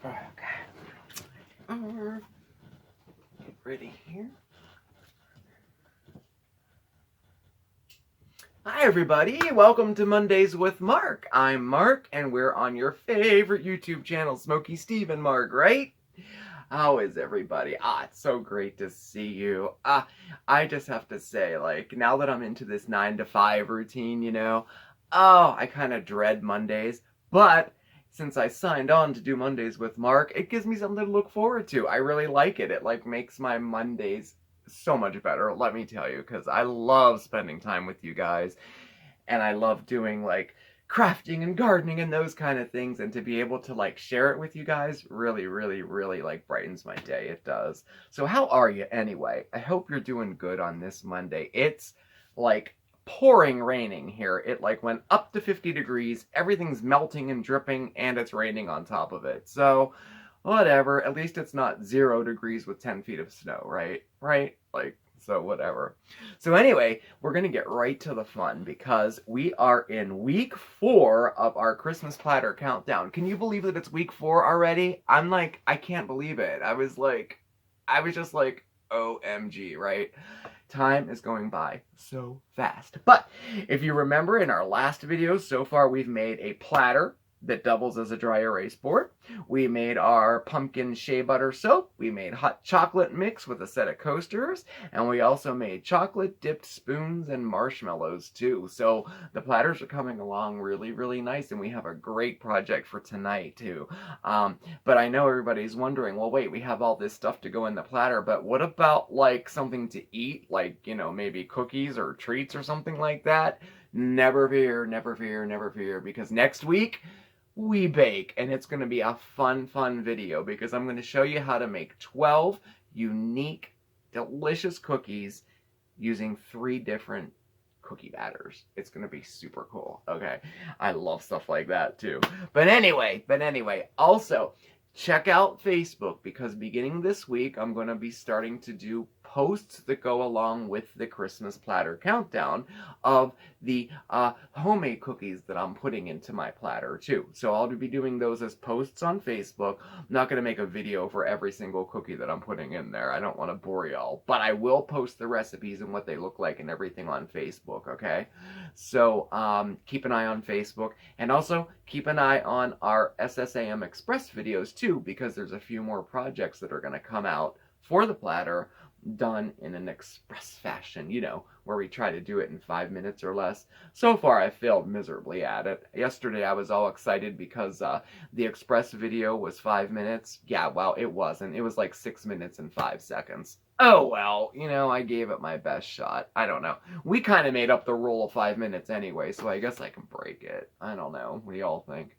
Okay. Get ready here. Hi everybody, welcome to Mondays with Mark. I'm Mark and we're on your favorite YouTube channel, SmokeySteveAndMarc, right? How is everybody? It's so great to see you. I just have to say, like, now that I'm into this 9 to 5 routine, I kind of dread Mondays, but since I signed on to do Mondays with Mark, it gives me something to look forward to. I really like it. It, like, makes my Mondays so much better, let me tell you, because I love spending time with you guys, and I love doing, like, crafting and gardening and those kind of things, and to be able to like share it with you guys really, really, really like brightens my day. It does. So how are you anyway? I hope you're doing good on this Monday. It's like pouring raining here. It like went up to 50 degrees, everything's melting and dripping, and it's raining on top of it. So whatever, at least it's not 0 degrees with 10 feet of snow, right? Like, so whatever. So anyway, we're going to get right to the fun because we are in week 4 of our Christmas platter countdown. Can you believe that it's week 4 already? I'm like, I can't believe it. I was just like, OMG, right? Time is going by so fast. But if you remember in our last video, so far we've made a platter that doubles as a dry erase board. We made our pumpkin shea butter soap. We made hot chocolate mix with a set of coasters. And we also made chocolate dipped spoons and marshmallows too. So the platters are coming along really, really nice. And we have a great project for tonight too. But I know everybody's wondering, well, wait, we have all this stuff to go in the platter, but what about like something to eat? Like, maybe cookies or treats or something like that? Never fear, never fear, never fear, because next week, we bake, and it's going to be a fun video because I'm going to show you how to make 12 unique, delicious cookies using 3 different cookie batters. It's going to be super cool, okay? I love stuff like that too. But anyway, also, check out Facebook because beginning this week, I'm going to be starting to do posts that go along with the Christmas platter countdown of the homemade cookies that I'm putting into my platter too. So I'll be doing those as posts on Facebook. I'm not going to make a video for every single cookie that I'm putting in there. I don't want to bore y'all, but I will post the recipes and what they look like and everything on Facebook, okay? So keep an eye on Facebook, and also keep an eye on our SSAM Express videos too, because there's a few more projects that are going to come out for the platter done in an express fashion, where we try to do it in 5 minutes or less. So far, I failed miserably at it. Yesterday, I was all excited because the express video was 5 minutes. Yeah, well, it wasn't. It was like 6 minutes and 5 seconds. Oh, well, I gave it my best shot. I don't know. We kind of made up the rule of 5 minutes anyway, so I guess I can break it. I don't know. What do y'all think?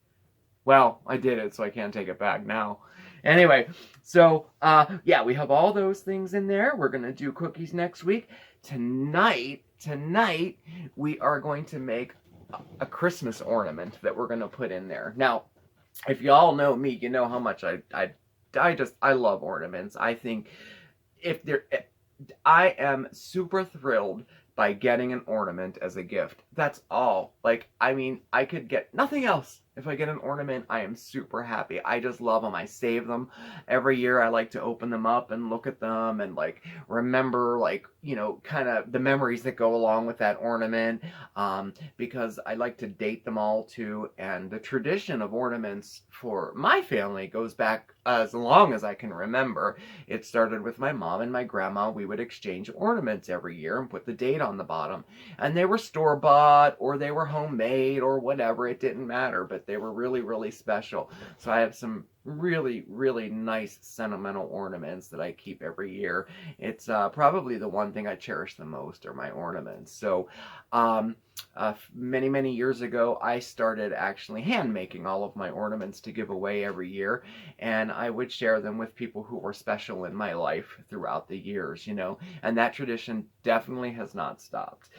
Well, I did it, so I can't take it back now. Anyway, so, yeah, we have all those things in there. We're going to do cookies next week. Tonight, we are going to make a Christmas ornament that we're going to put in there. Now, if y'all know me, you know how much I love ornaments. I think I am super thrilled by getting an ornament as a gift. That's all. Like, I mean, I could get nothing else. If I get an ornament, I am super happy. I just love them. I save them. Every year I like to open them up and look at them and like remember like, kind of the memories that go along with that ornament, because I like to date them all too. And the tradition of ornaments for my family goes back as long as I can remember. It started with my mom and my grandma. We would exchange ornaments every year and put the date on the bottom. And they were store-bought or they were homemade or whatever. It didn't matter, but they were really, really special. So I have some really, really nice sentimental ornaments that I keep every year. It's probably the one thing I cherish the most are my ornaments. So many years ago, I started actually hand making all of my ornaments to give away every year, and I would share them with people who were special in my life throughout the years, and that tradition definitely has not stopped.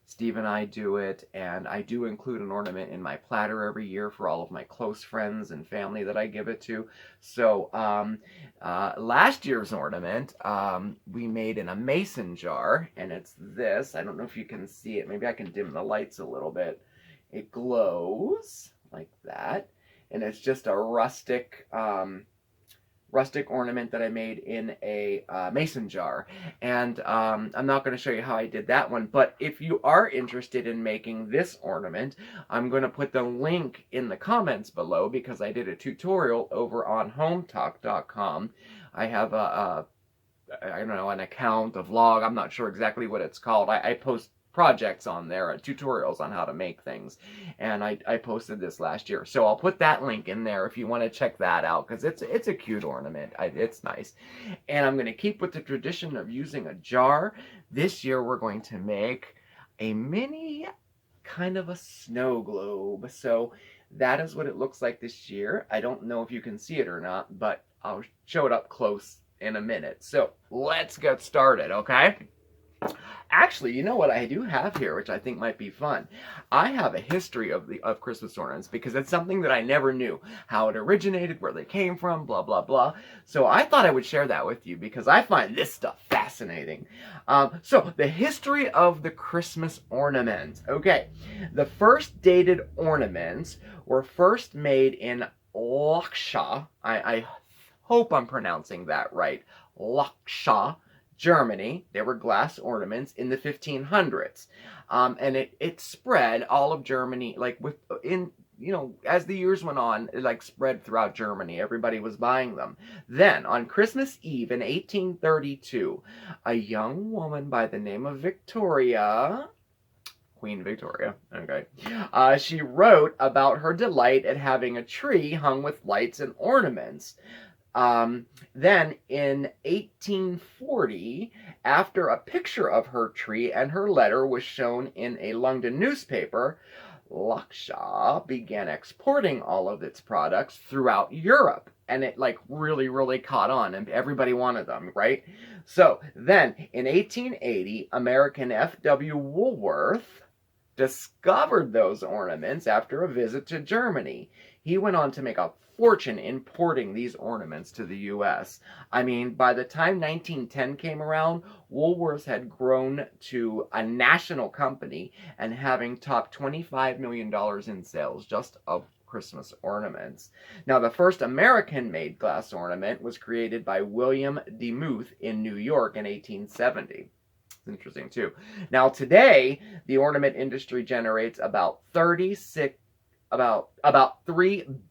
Steve and I do it, and I do include an ornament in my platter every year for all of my close friends and family that I give it to. So last year's ornament, we made in a mason jar, and it's this. I don't know if you can see it. Maybe I can dim the lights a little bit. It glows like that. and it's just a rustic rustic ornament that I made in a mason jar. And I'm not going to show you how I did that one, but if you are interested in making this ornament, I'm going to put the link in the comments below, because I did a tutorial over on hometalk.com. I have I don't know, an account, a vlog, I'm not sure exactly what it's called. I post projects on there, tutorials on how to make things, and I posted this last year, so I'll put that link in there if you want to check that out, because it's a cute ornament. It's nice. And I'm going to keep with the tradition of using a jar. This year we're going to make a mini kind of a snow globe, so that is what it looks like this year. I don't know if you can see it or not, but I'll show it up close in a minute. So let's get started, okay? Actually, you know what I do have here, which I think might be fun? I have a history of Christmas ornaments, because it's something that I never knew, how it originated, where they came from, blah, blah, blah. So I thought I would share that with you, because I find this stuff fascinating. So the history of the Christmas ornament. Okay, the first dated ornaments were first made in Laksha. I hope I'm pronouncing that right. Laksha, Germany. They were glass ornaments in the 1500s, and it spread all of Germany, like as the years went on, it like spread throughout Germany. Everybody was buying them. Then on Christmas Eve in 1832, a young woman by the name of Victoria, Queen Victoria, okay, she wrote about her delight at having a tree hung with lights and ornaments. Then in 1840, after a picture of her tree and her letter was shown in a London newspaper, Laksha began exporting all of its products throughout Europe. And it like really, really caught on, and everybody wanted them, right? So then in 1880, American F.W. Woolworth discovered those ornaments after a visit to Germany. He went on to make a fortune importing these ornaments to the U.S. I mean, by the time 1910 came around, Woolworths had grown to a national company and having topped $25 million in sales just of Christmas ornaments. Now, the first American-made glass ornament was created by William Demuth in New York in 1870. It's interesting, too. Now, today, the ornament industry generates about $3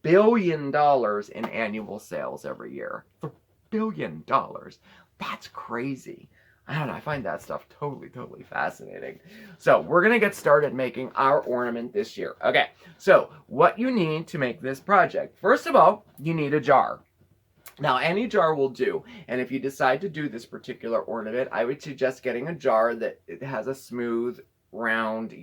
billion in annual sales every year. $3 billion. That's crazy. I don't know. I find that stuff totally fascinating. So we're going to get started making our ornament this year. Okay, so what you need to make this project. First of all, you need a jar. Now, any jar will do, and if you decide to do this particular ornament, I would suggest getting a jar that it has a smooth, round,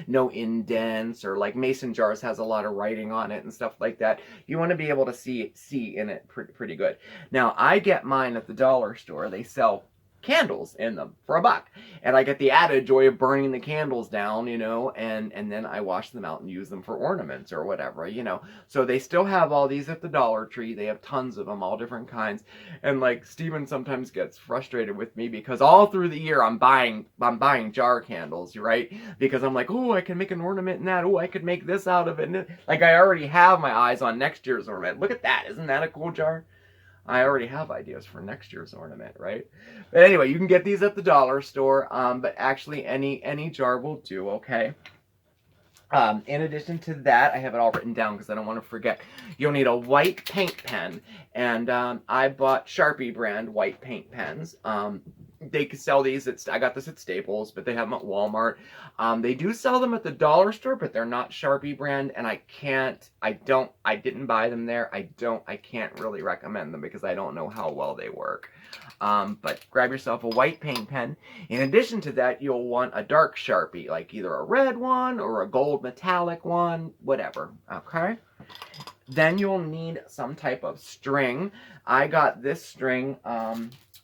no indents, or like mason jars has a lot of writing on it and stuff like that. You want to be able to see in it pretty good. Now, I get mine at the dollar store. They sell candles in them for $1, and I get the added joy of burning the candles down, and then I wash them out and use them for ornaments or whatever, so they still have all these at the Dollar Tree. They have tons of them, all different kinds, and like Steven sometimes gets frustrated with me because all through the year I'm buying jar candles, right? Because I'm like, oh, I can make an ornament in that. Oh, I could make this out of it. And like I already have my eyes on next year's ornament. Look at that. Isn't that a cool jar? I already have ideas for next year's ornament, right? But anyway, you can get these at the dollar store, but actually any jar will do, okay? In addition to that, I have it all written down because I don't want to forget. You'll need a white paint pen, and I bought Sharpie brand white paint pens. They could sell these I got this at Staples, but they have them at Walmart. They do sell them at the dollar store, but they're not Sharpie brand, and I didn't buy them there. I can't really recommend them because I don't know how well they work. But grab yourself a white paint pen. In addition to that, you'll want a dark Sharpie, like either a red one or a gold metallic one, whatever, okay? Then you'll need some type of string. I got this string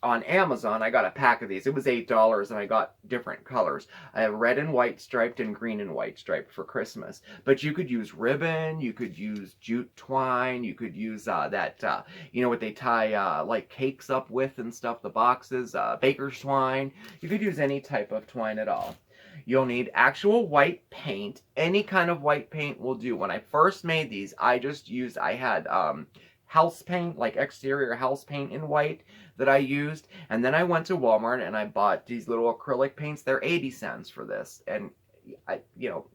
on Amazon. I got a pack of these. It was $8, and I got different colors. I have red and white striped and green and white striped for Christmas. But you could use ribbon, you could use jute twine, you could use what they tie like cakes up with and stuff, the boxes, baker's twine. You could use any type of twine at all. You'll need actual white paint. Any kind of white paint will do. When I first made these, I had house paint, like exterior house paint in white that I used. And then I went to Walmart and I bought these little acrylic paints. They're 80 cents for this. And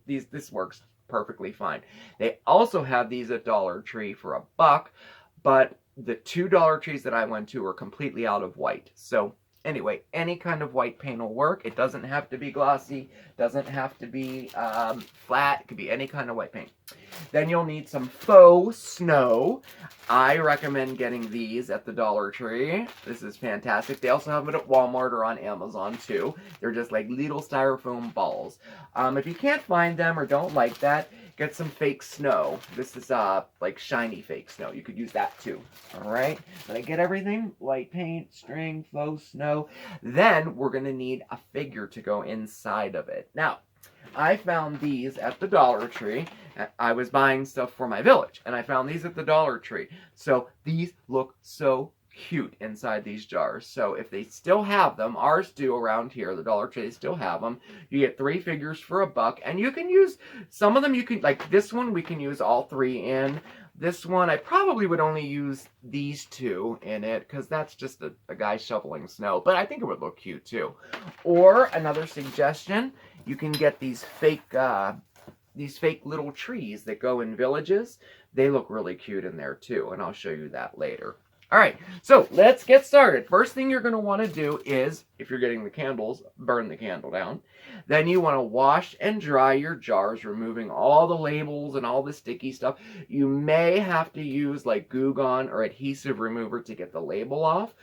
this works perfectly fine. They also have these at Dollar Tree for $1, but the two Dollar Trees that I went to were completely out of white. So anyway, any kind of white paint will work. It doesn't have to be glossy, doesn't have to be flat. It could be any kind of white paint. Then you'll need some faux snow. I recommend getting these at the Dollar Tree. This is fantastic. They also have it at Walmart or on Amazon too. They're just like little styrofoam balls. If you can't find them or don't like that, get some fake snow. This is like shiny fake snow. You could use that too. Alright? Then I get everything. White paint, string, faux snow. Then we're going to need a figure to go inside of it. Now, I found these at the Dollar Tree. I was buying stuff for my village, and I found these at the Dollar Tree. So these look so cute inside these jars. So if they still have them, ours do around here, the Dollar Tree, they still have them. You get 3 figures for $1, and you can use, some of them you can, like this one, we can use all 3 in. This one, I probably would only use these 2 in it, because that's just a guy shoveling snow. But I think it would look cute, too. Or, another suggestion, you can get these fake little trees that go in villages. They look really cute in there, too, and I'll show you that later. Alright, so let's get started. First thing you're going to want to do is, if you're getting the candles, burn the candle down. Then you want to wash and dry your jars, removing all the labels and all the sticky stuff. You may have to use like Goo Gone or adhesive remover to get the label off.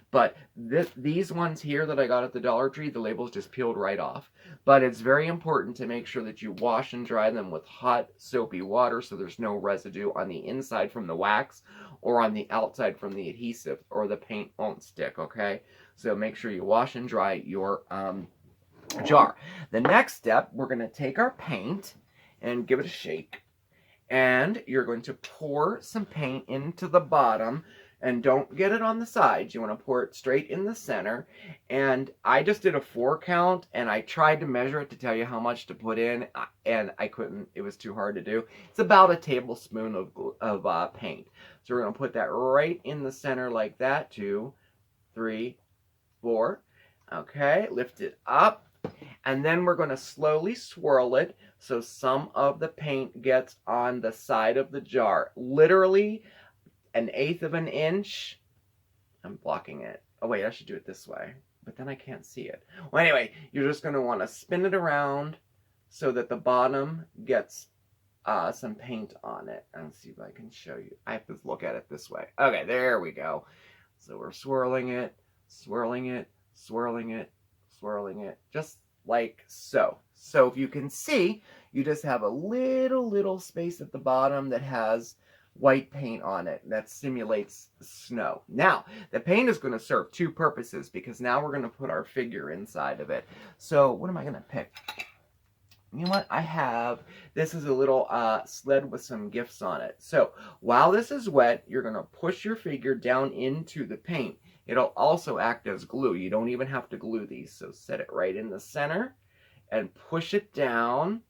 But these ones here that I got at the Dollar Tree, the labels just peeled right off. But it's very important to make sure that you wash and dry them with hot, soapy water so there's no residue on the inside from the wax or on the outside from the adhesive, or the paint won't stick, okay? So make sure you wash and dry your jar. The next step, we're going to take our paint and give it a shake. And you're going to pour some paint into the bottom. And don't get it on the sides. You want to pour it straight in the center. And I just did a 4 count, and I tried to measure it to tell you how much to put in, and I couldn't. It was too hard to do. It's about a tablespoon of paint. So we're going to put that right in the center like that. 2, 3, 4. Okay, lift it up. And then we're going to slowly swirl it so some of the paint gets on the side of the jar. Literally 1/8 of an inch. I'm blocking it. Oh wait, I should do it this way, but then I can't see it. Well, anyway, you're just going to want to spin it around so that the bottom gets some paint on it. Let's see if I can show you. I have to look at it this way. Okay, there we go. So we're swirling it, swirling it, swirling it, swirling it, just like so. So if you can see, you just have a little space at the bottom that has white paint on it that simulates snow. Now, the paint is going to serve 2 purposes, because now we're going to put our figure inside of it. So what am I going to pick? You know what? I have, this is a little sled with some gifts on it. So while this is wet, you're going to push your figure down into the paint. It'll also act as glue. You don't even have to glue these. So set it right in the center and push it down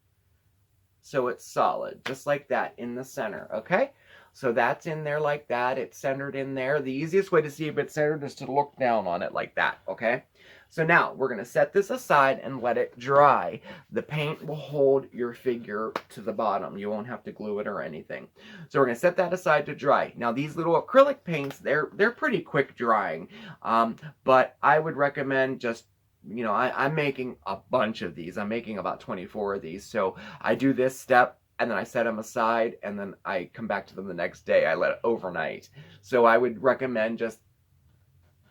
so it's solid, just like that in the center, okay? So that's in there like that. It's centered in there. The easiest way to see if it's centered is to look down on it like that, okay? So now we're going to set this aside and let it dry. The paint will hold your figure to the bottom. You won't have to glue it or anything. So we're going to set that aside to dry. Now these little acrylic paints, they're pretty quick drying. But I would recommend just, you know, I'm making a bunch of these. I'm making about 24 of these. So I do this step, and then I set them aside, and then I come back to them the next day. I let it overnight. So I would recommend just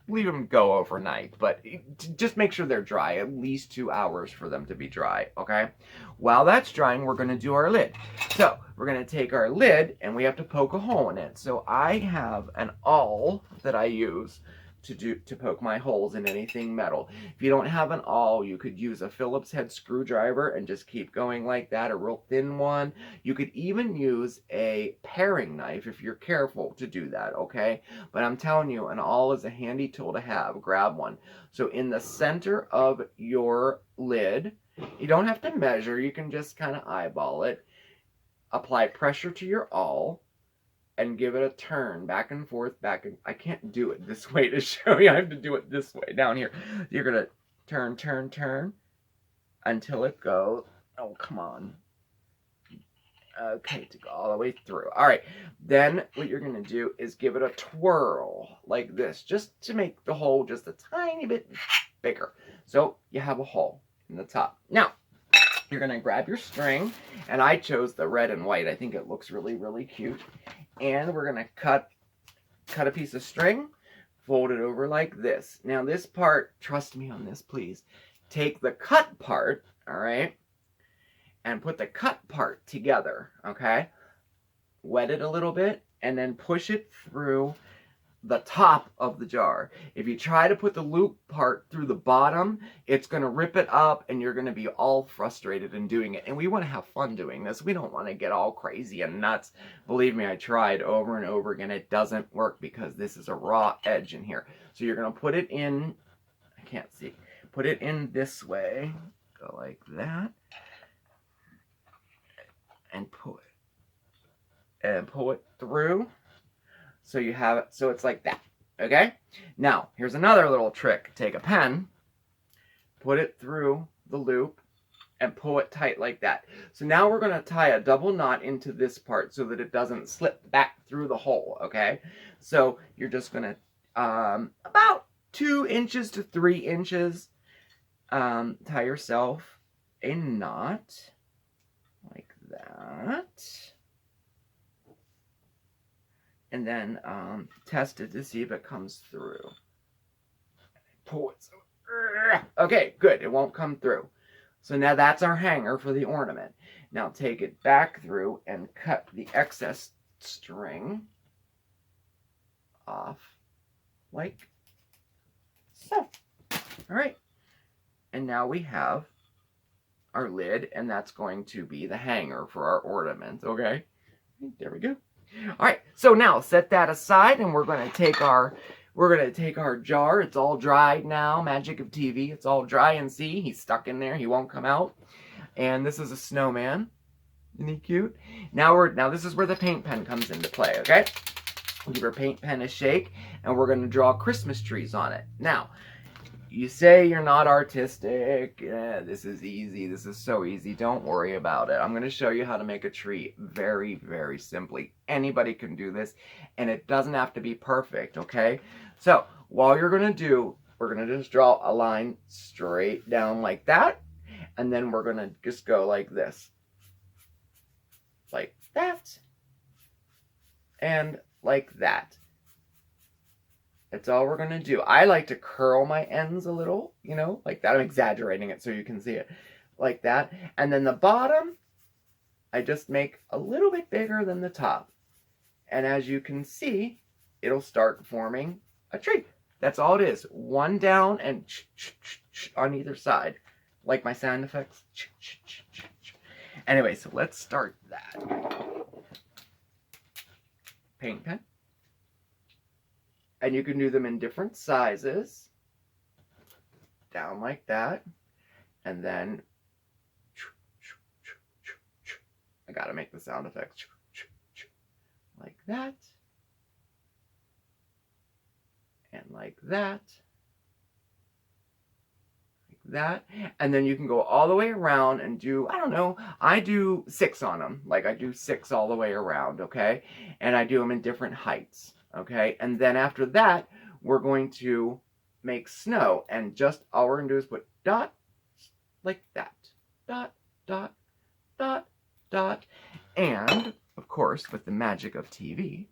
leave them go overnight, but just make sure they're dry, at least 2 hours for them to be dry, okay? While that's drying, we're going to do our lid. So we're going to take our lid, and we have to poke a hole in it. So I have an awl that I use to poke my holes in anything metal. If you don't have an awl, you could use a Phillips head screwdriver and just keep going like that, a real thin one. You could even use a paring knife if you're careful to do that, okay? But I'm telling you, an awl is a handy tool to have. Grab one. So in the center of your lid, You don't have to measure. You can just kind of eyeball it. Apply pressure to your awl and give it a turn back and forth, I can't do it this way to show you. I have to do it this way down here. You're going to turn, turn, turn until it goes. Oh, come on. Okay, to go all the way through. All right, then what you're going to do is give it a twirl like this, just to make the hole just a tiny bit bigger. So you have a hole in the top. Now, you're going to grab your string, and I chose the red and white. I think it looks really, really cute. And we're going to cut a piece of string, fold it over like this. Now, this part, trust me on this, please. Take the cut part, all right, and put the cut part together, okay? Wet it a little bit, and then push it through the top of the jar. If you try to put the loop part through the bottom, it's going to rip it up, and you're going to be all frustrated in doing it. And we want to have fun doing this. We don't want to get all crazy and nuts. Believe me, I tried over and over again. It doesn't work because this is a raw edge in here. So you're going to put it in, I can't see, put it in this way. Go like that. And pull it through, so you have it, so it's like that, okay? Now, here's another little trick. Take a pen, put it through the loop, and pull it tight like that. So now we're going to tie a double knot into this part so that it doesn't slip back through the hole, okay? So you're just going to, about 2 inches to 3 inches, tie yourself a knot like that, and then test it to see if it comes through. Pull it. Okay, good. It won't come through. So now that's our hanger for the ornament. Now take it back through and cut the excess string off like so. All right. And now we have our lid, and that's going to be the hanger for our ornament, okay? There we go. All right, so now set that aside, and we're going to take our jar. It's all dried now. Magic of TV. It's all dry, and see, he's stuck in there. He won't come out. And this is a snowman. Isn't he cute? Now this is where the paint pen comes into play, okay? Give our paint pen a shake, and we're going to draw Christmas trees on it. Now, you say you're not artistic. This is easy. This is so easy. Don't worry about it. I'm going to show you how to make a tree very, very simply. Anybody can do this, and it doesn't have to be perfect, okay? So, all you're going to do, we're going to just draw a line straight down like that, and then we're going to just go like this. Like that, and like that. That's all we're going to do. I like to curl my ends a little, you know, like that. I'm exaggerating it so you can see it. Like that. And then the bottom, I just make a little bit bigger than the top. And as you can see, it'll start forming a tree. That's all it is. One down and on either side. Like my sound effects. Anyway, so let's start that. Paint pen. And you can do them in different sizes. Down like that. And then I gotta make the sound effects. Like that. And like that. Like that. And then you can go all the way around and do, I don't know, I do 6 on them. Like I do 6 all the way around, okay? And I do them in different heights. Okay, and then after that, we're going to make snow, and just all we're going to do is put dot, like that, dot, dot, dot, dot, and, of course, with the magic of TV,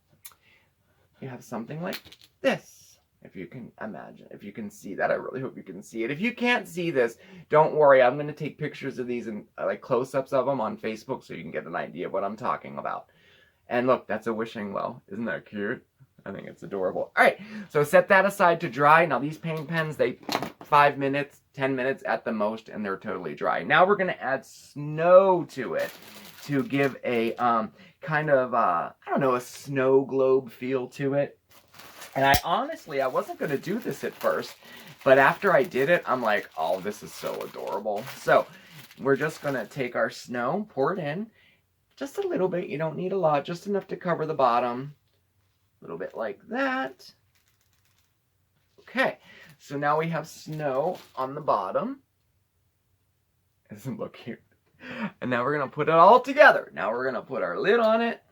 you have something like this, if you can imagine, if you can see that. I really hope you can see it. If you can't see this, don't worry, I'm going to take pictures of these and like close-ups of them on Facebook so you can get an idea of what I'm talking about. And look, that's a wishing well. Isn't that cute? I think it's adorable. All right, so set that aside to dry. Now these paint pens, they 5 minutes, 10 minutes at the most, and they're totally dry. Now we're gonna add snow to it to give a kind of, I don't know, a snow globe feel to it. And I wasn't gonna do this at first, but after I did it, I'm like, oh, this is so adorable. So we're just going to take our snow, pour it in, just a little bit. You don't need a lot, just enough to cover the bottom. A little bit like that. Okay, so now we have snow on the bottom. Doesn't look cute. And now we're going to put it all together. Now we're going to put our lid on it.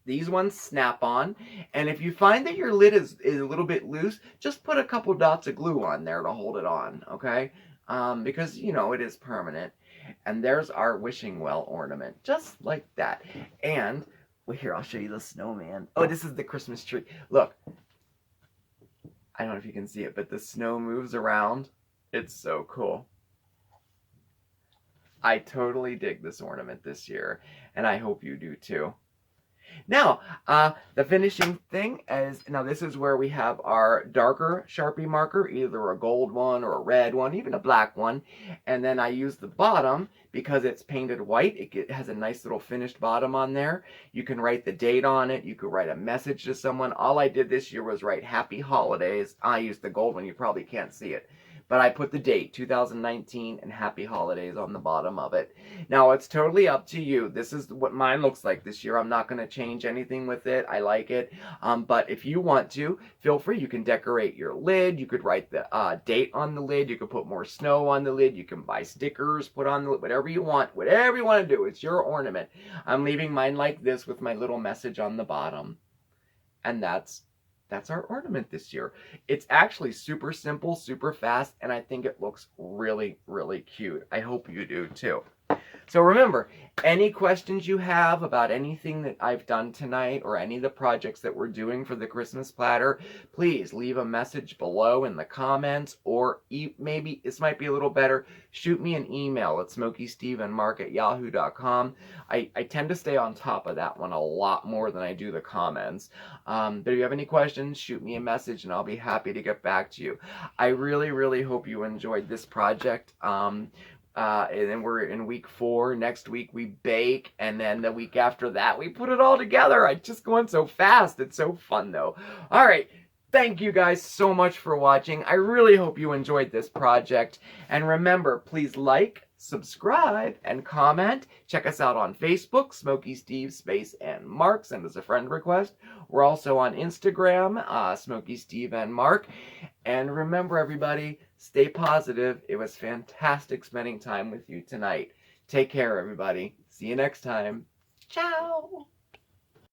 These ones snap on. And if you find that your lid is a little bit loose, just put a couple dots of glue on there to hold it on, okay? Because, you know, it is permanent. And there's our wishing well ornament, just like that. And, well, here, I'll show you the snowman. Oh, this is the Christmas tree. Look. I don't know if you can see it, but the snow moves around. It's so cool. I totally dig this ornament this year, and I hope you do too. Now, the finishing thing is, now this is where we have our darker Sharpie marker, either a gold one or a red one, even a black one. And then I use the bottom, because it's painted white, it has a nice little finished bottom on there. You can write the date on it, you could write a message to someone. All I did this year was write Happy Holidays. I used the gold one, you probably can't see it. But I put the date, 2019, and Happy Holidays on the bottom of it. Now, it's totally up to you. This is what mine looks like this year. I'm not going to change anything with it. I like it. But if you want to, feel free. You can decorate your lid. You could write the date on the lid. You could put more snow on the lid. You can buy stickers, put on the lid, whatever you want. Whatever you want to do. It's your ornament. I'm leaving mine like this with my little message on the bottom. And that's our ornament this year. It's actually super simple, super fast, and I think it looks really, really cute. I hope you do too. So remember, any questions you have about anything that I've done tonight or any of the projects that we're doing for the Christmas platter, please leave a message below in the comments, or maybe this might be a little better, shoot me an email at SmokeySteveAndMarc@yahoo.com. I tend to stay on top of that one a lot more than I do the comments. But if you have any questions, shoot me a message and I'll be happy to get back to you. I really, really hope you enjoyed this project. And then we're in week 4. Next week we bake, and then the week after that we put it all together. I'm just going so fast. It's so fun though. All right. Thank you guys so much for watching. I really hope you enjoyed this project. And remember, please like, subscribe, and comment. Check us out on Facebook, SmokeySteveAndMarc. Send us a friend request. We're also on Instagram, SmokeySteveAndMarc. And remember, everybody, stay positive. It was fantastic spending time with you tonight. Take care, everybody. See you next time. Ciao.